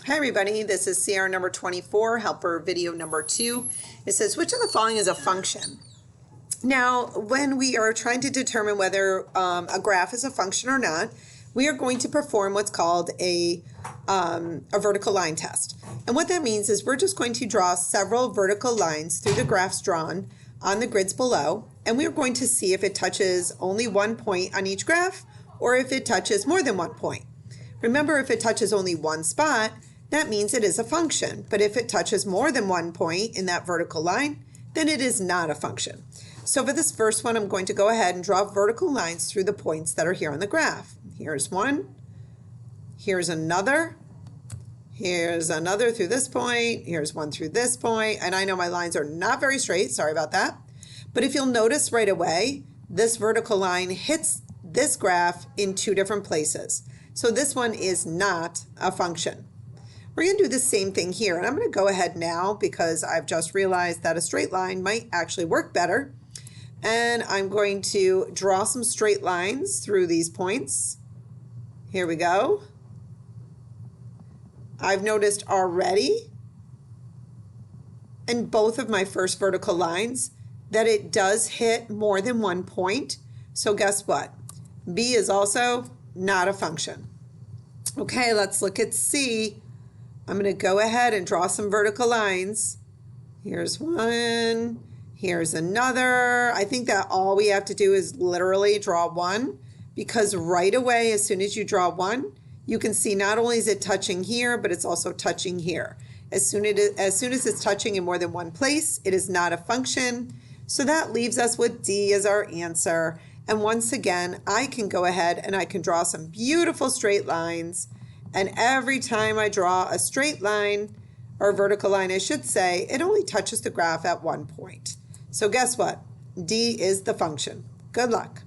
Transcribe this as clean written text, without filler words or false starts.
Hi everybody, this is CR number 24, helper video number 2. It says, which of the following is a function? Now, when we are trying to determine whether a graph is a function or not, we are going to perform what's called a vertical line test. And what that means is we're just going to draw several vertical lines through the graphs drawn on the grids below, and we're going to see if it touches only one point on each graph or if it touches more than one point. Remember, if it touches only one spot, that means it is a function. But if it touches more than one point in that vertical line, then it is not a function. So for this first one, I'm going to go ahead and draw vertical lines through the points that are here on the graph. Here's one, here's another through this point, here's one through this point, and I know my lines are not very straight, sorry about that. But if you'll notice right away, this vertical line hits this graph in two different places. So this one is not a function. We're going to do the same thing here, and I'm going to go ahead now because I've just realized that a straight line might actually work better. And I'm going to draw some straight lines through these points. Here we go. I've noticed already in both of my first vertical lines that it does hit more than one point. So guess what? B is also not a function. Okay, let's look at C. I'm going to go ahead and draw some vertical lines. Here's one, here's another. I think that all we have to do is literally draw one, because right away, as soon as you draw one, you can see not only is it touching here, but it's also touching here. As soon as it's touching in more than one place, it is not a function. So that leaves us with D as our answer. And once again, I can go ahead and I can draw some beautiful straight lines. And every time I draw a straight line, or vertical line, I should say, it only touches the graph at one point. So guess what? D is the function. Good luck.